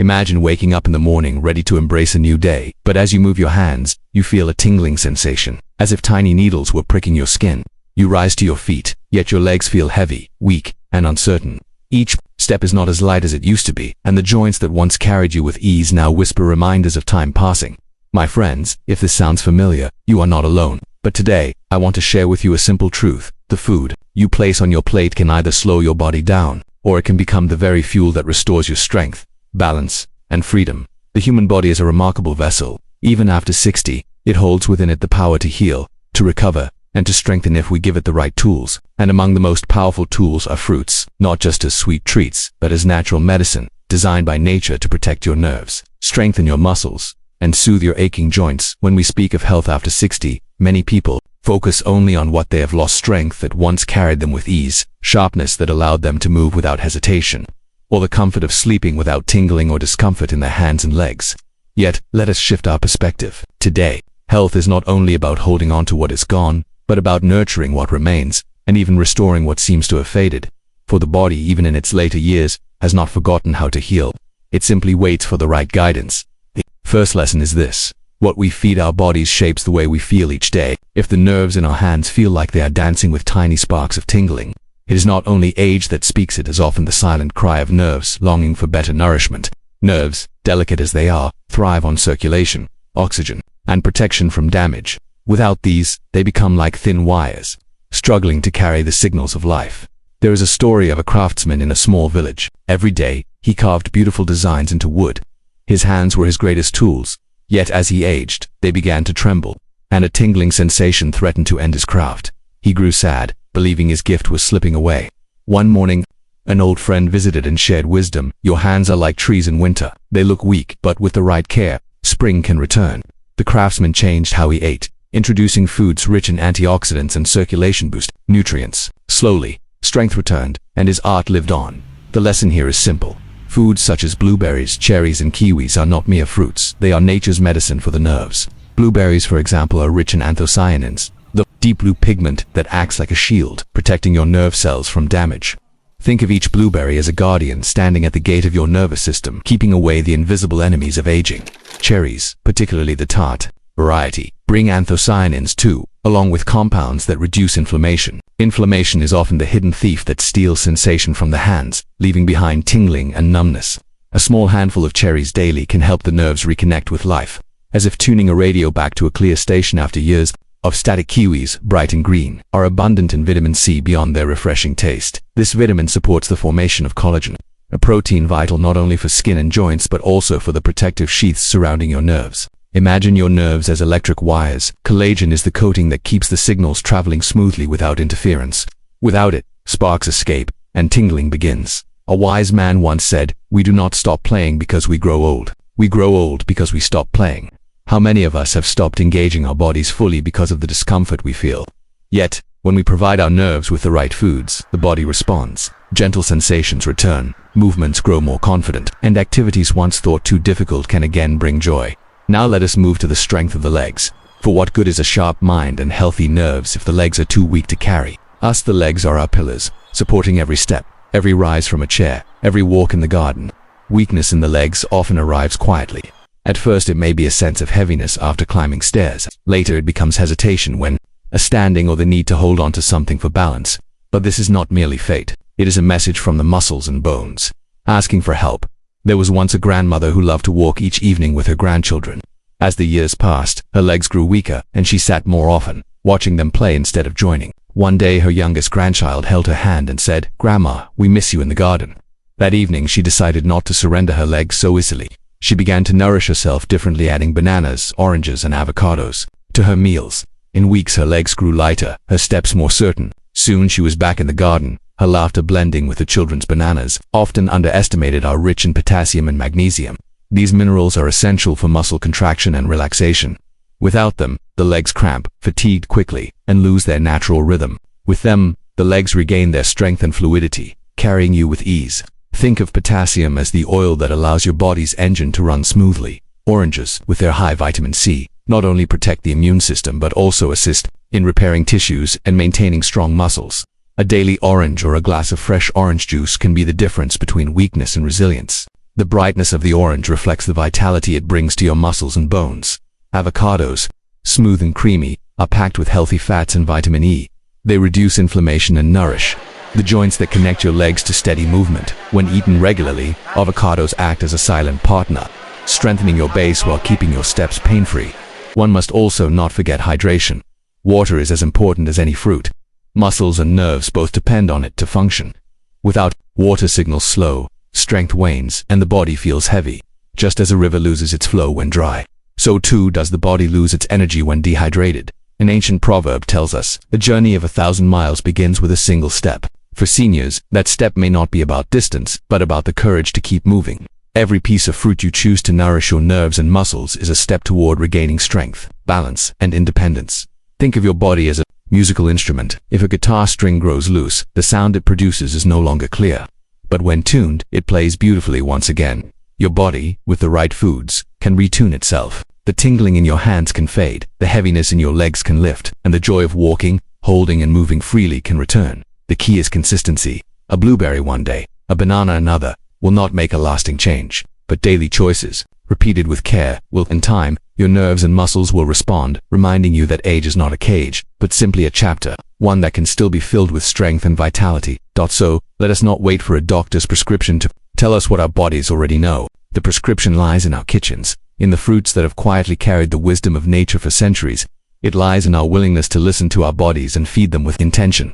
Imagine waking up in the morning ready to embrace a new day, but as you move your hands, you feel a tingling sensation, as if tiny needles were pricking your skin. You rise to your feet, yet your legs feel heavy, weak, and uncertain. Each step is not as light as it used to be, and the joints that once carried you with ease now whisper reminders of time passing. My friends, if this sounds familiar, you are not alone. But today, I want to share with you a simple truth. The food you place on your plate can either slow your body down, or it can become the very fuel that restores your strength, balance, and freedom. The human body is a remarkable vessel. Even after 60, it holds within it the power to heal, to recover, and to strengthen if we give it the right tools. And among the most powerful tools are fruits, not just as sweet treats, but as natural medicine, designed by nature to protect your nerves, strengthen your muscles, and soothe your aching joints. When we speak of health after 60, many people focus only on what they have lost: strength that once carried them with ease, sharpness that allowed them to move without hesitation, or the comfort of sleeping without tingling or discomfort in their hands and legs. Yet, let us shift our perspective. Today, health is not only about holding on to what is gone, but about nurturing what remains, and even restoring what seems to have faded. For the body, even in its later years, has not forgotten how to heal. It simply waits for the right guidance. The first lesson is this: what we feed our bodies shapes the way we feel each day. If the nerves in our hands feel like they are dancing with tiny sparks of tingling, it is not only age that speaks, it is often the silent cry of nerves longing for better nourishment. Nerves, delicate as they are, thrive on circulation, oxygen, and protection from damage. Without these, they become like thin wires, struggling to carry the signals of life. There is a story of a craftsman in a small village. Every day, he carved beautiful designs into wood. His hands were his greatest tools, yet as he aged, they began to tremble, and a tingling sensation threatened to end his craft. He grew sad, believing his gift was slipping away. One morning, an old friend visited and shared wisdom. Your hands are like trees in winter. They look weak, but with the right care, spring can return. The craftsman changed how he ate, introducing foods rich in antioxidants and circulation boost nutrients. Slowly, strength returned, and his art lived on. The lesson here is simple. Foods such as blueberries, cherries, and kiwis are not mere fruits. They are nature's medicine for the nerves. Blueberries, for example, are rich in anthocyanins, the deep blue pigment that acts like a shield, protecting your nerve cells from damage. Think of each blueberry as a guardian standing at the gate of your nervous system, keeping away the invisible enemies of aging. Cherries, particularly the tart variety, bring anthocyanins too, along with compounds that reduce inflammation. Inflammation is often the hidden thief that steals sensation from the hands, leaving behind tingling and numbness. A small handful of cherries daily can help the nerves reconnect with life, as if tuning a radio back to a clear station after years of static. Kiwis, bright and green, are abundant in vitamin C beyond their refreshing taste. This vitamin supports the formation of collagen, a protein vital not only for skin and joints but also for the protective sheaths surrounding your nerves. Imagine your nerves as electric wires. Collagen is the coating that keeps the signals traveling smoothly without interference. Without it, sparks escape, and tingling begins. A wise man once said, "We do not stop playing because we grow old. We grow old because we stop playing." How many of us have stopped engaging our bodies fully because of the discomfort we feel? Yet, when we provide our nerves with the right foods, the body responds. Gentle sensations return, movements grow more confident, and activities once thought too difficult can again bring joy. Now let us move to the strength of the legs. For what good is a sharp mind and healthy nerves if the legs are too weak to carry us? The legs are our pillars, supporting every step, every rise from a chair, every walk in the garden. Weakness in the legs often arrives quietly. At first it may be a sense of heaviness after climbing stairs. Later it becomes hesitation when standing or the need to hold on to something for balance. But this is not merely fate. It is a message from the muscles and bones, asking for help. There was once a grandmother who loved to walk each evening with her grandchildren. As the years passed, her legs grew weaker, and she sat more often, watching them play instead of joining. One day her youngest grandchild held her hand and said, "Grandma, we miss you in the garden." That evening she decided not to surrender her legs so easily. She began to nourish herself differently, adding bananas, oranges, and avocados to her meals. In weeks her legs grew lighter, her steps more certain. Soon she was back in the garden, her laughter blending with the children's. Bananas, often underestimated, are rich in potassium and magnesium. These minerals are essential for muscle contraction and relaxation. Without them, the legs cramp, fatigue quickly, and lose their natural rhythm. With them, the legs regain their strength and fluidity, carrying you with ease. Think of potassium as the oil that allows your body's engine to run smoothly. Oranges, with their high vitamin C, not only protect the immune system but also assist in repairing tissues and maintaining strong muscles. A daily orange or a glass of fresh orange juice can be the difference between weakness and resilience. The brightness of the orange reflects the vitality it brings to your muscles and bones. Avocados, smooth and creamy, are packed with healthy fats and vitamin E. They reduce inflammation and nourish the joints that connect your legs to steady movement. When eaten regularly, avocados act as a silent partner, strengthening your base while keeping your steps pain-free. One must also not forget hydration. Water is as important as any fruit. Muscles and nerves both depend on it to function. Without water, signals slow, strength wanes, and the body feels heavy. Just as a river loses its flow when dry, so too does the body lose its energy when dehydrated. An ancient proverb tells us, "A journey of 1,000 miles begins with a single step." For seniors, that step may not be about distance, but about the courage to keep moving. Every piece of fruit you choose to nourish your nerves and muscles is a step toward regaining strength, balance, and independence. Think of your body as a musical instrument. If a guitar string grows loose, the sound it produces is no longer clear. But when tuned, it plays beautifully once again. Your body, with the right foods, can retune itself. The tingling in your hands can fade, the heaviness in your legs can lift, and the joy of walking, holding, and moving freely can return. The key is consistency. A blueberry one day, a banana another, will not make a lasting change. But daily choices, repeated with care, will, in time, your nerves and muscles will respond, reminding you that age is not a cage, but simply a chapter, one that can still be filled with strength and vitality. So, let us not wait for a doctor's prescription to tell us what our bodies already know. The prescription lies in our kitchens, in the fruits that have quietly carried the wisdom of nature for centuries. It lies in our willingness to listen to our bodies and feed them with intention.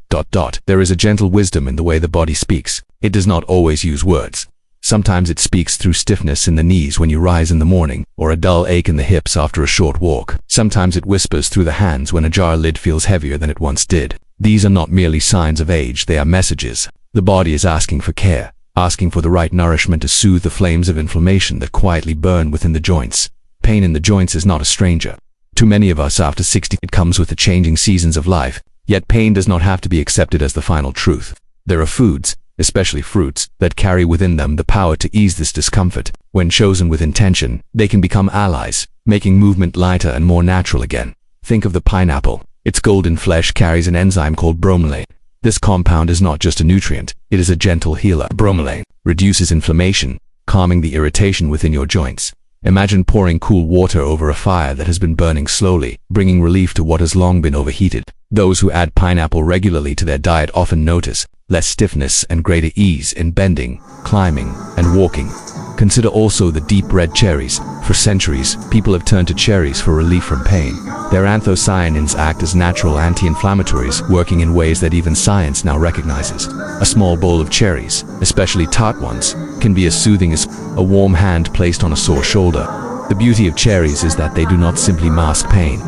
There is a gentle wisdom in the way the body speaks. It does not always use words. Sometimes it speaks through stiffness in the knees when you rise in the morning, or a dull ache in the hips after a short walk. Sometimes it whispers through the hands when a jar lid feels heavier than it once did. These are not merely signs of age, they are messages. The body is asking for care, asking for the right nourishment to soothe the flames of inflammation that quietly burn within the joints. Pain in the joints is not a stranger. To many of us after 60, it comes with the changing seasons of life, yet pain does not have to be accepted as the final truth. There are foods, especially fruits, that carry within them the power to ease this discomfort. When chosen with intention, they can become allies, making movement lighter and more natural again. Think of the pineapple. Its golden flesh carries an enzyme called bromelain. This compound is not just a nutrient, it is a gentle healer. Bromelain reduces inflammation, calming the irritation within your joints. Imagine pouring cool water over a fire that has been burning slowly, bringing relief to what has long been overheated. Those who add pineapple regularly to their diet often notice less stiffness and greater ease in bending, climbing, and walking. Consider also the deep red cherries. For centuries, people have turned to cherries for relief from pain. Their anthocyanins act as natural anti-inflammatories, working in ways that even science now recognizes. A small bowl of cherries, especially tart ones, can be as soothing as a warm hand placed on a sore shoulder. The beauty of cherries is that they do not simply mask pain.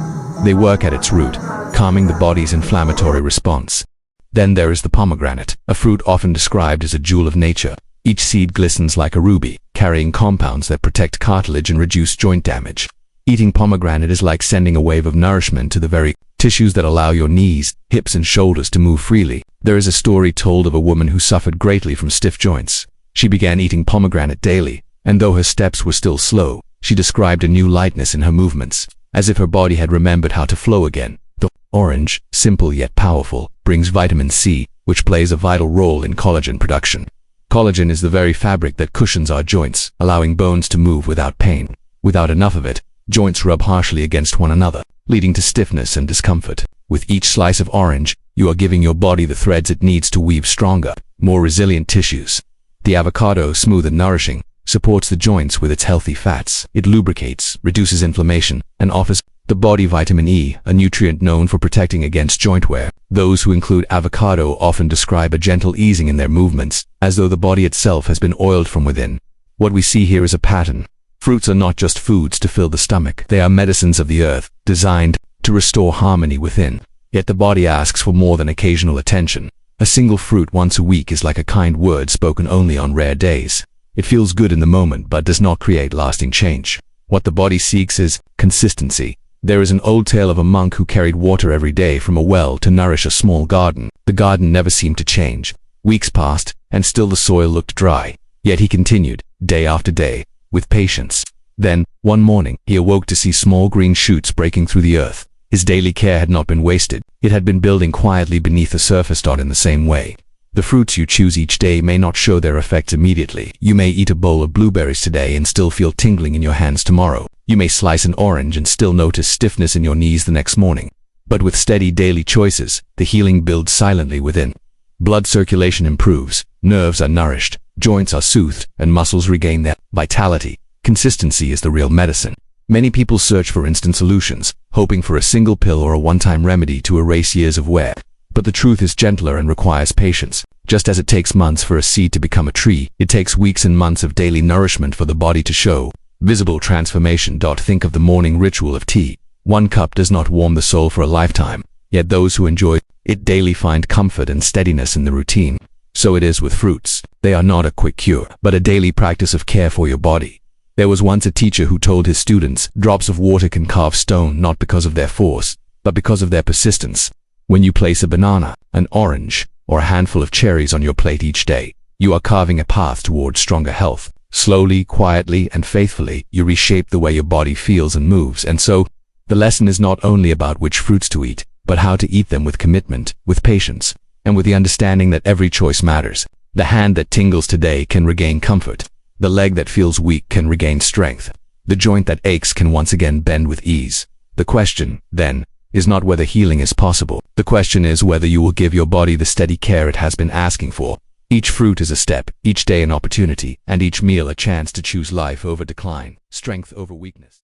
They work at its root, calming the body's inflammatory response. Then there is the pomegranate, a fruit often described as a jewel of nature. Each seed glistens like a ruby, carrying compounds that protect cartilage and reduce joint damage. Eating pomegranate is like sending a wave of nourishment to the very tissues that allow your knees, hips, and shoulders to move freely. There is a story told of a woman who suffered greatly from stiff joints. She began eating pomegranate daily, and though her steps were still slow, she described a new lightness in her movements, as if her body had remembered how to flow again. The orange, simple yet powerful, brings vitamin C, which plays a vital role in collagen production. Collagen is the very fabric that cushions our joints, allowing bones to move without pain. Without enough of it, joints rub harshly against one another, leading to stiffness and discomfort. With each slice of orange, you are giving your body the threads it needs to weave stronger, more resilient tissues. The avocado, smooth and nourishing, supports the joints with its healthy fats. It lubricates, reduces inflammation, and offers the body vitamin E, a nutrient known for protecting against joint wear. Those who include avocado often describe a gentle easing in their movements, as though the body itself has been oiled from within. What we see here is a pattern. Fruits are not just foods to fill the stomach. They are medicines of the earth, designed to restore harmony within. Yet the body asks for more than occasional attention. A single fruit once a week is like a kind word spoken only on rare days. It feels good in the moment but does not create lasting change. What the body seeks is consistency. There is an old tale of a monk who carried water every day from a well to nourish a small garden. The garden never seemed to change. Weeks passed, and still the soil looked dry. Yet he continued, day after day, with patience. Then, one morning, he awoke to see small green shoots breaking through the earth. His daily care had not been wasted. It had been building quietly beneath the surface. In the same way, The fruits you choose each day may not show their effects immediately. You may eat a bowl of blueberries today and still feel tingling in your hands tomorrow. You may slice an orange and still notice stiffness in your knees the next morning. But with steady daily choices, the healing builds silently within. Blood circulation improves, nerves are nourished, joints are soothed, and muscles regain their vitality. Consistency is the real medicine. Many people search for instant solutions, hoping for a single pill or a one-time remedy to erase years of wear. But the truth is gentler and requires patience. Just as it takes months for a seed to become a tree, it takes weeks and months of daily nourishment for the body to show visible transformation. Think of the morning ritual of tea. One cup does not warm the soul for a lifetime, yet those who enjoy it daily find comfort and steadiness in the routine. So it is with fruits. They are not a quick cure, but a daily practice of care for your body. There was once a teacher who told his students, drops of water can carve stone not because of their force, but because of their persistence. When you place a banana, an orange, or a handful of cherries on your plate each day, you are carving a path towards stronger health. Slowly, quietly, and faithfully, you reshape the way your body feels and moves. And so, the lesson is not only about which fruits to eat, but how to eat them with commitment, with patience, and with the understanding that every choice matters. The hand that tingles today can regain comfort. The leg that feels weak can regain strength. The joint that aches can once again bend with ease. The question, then, is not whether healing is possible. The question is whether you will give your body the steady care it has been asking for. Each fruit is a step, each day an opportunity, and each meal a chance to choose life over decline, strength over weakness.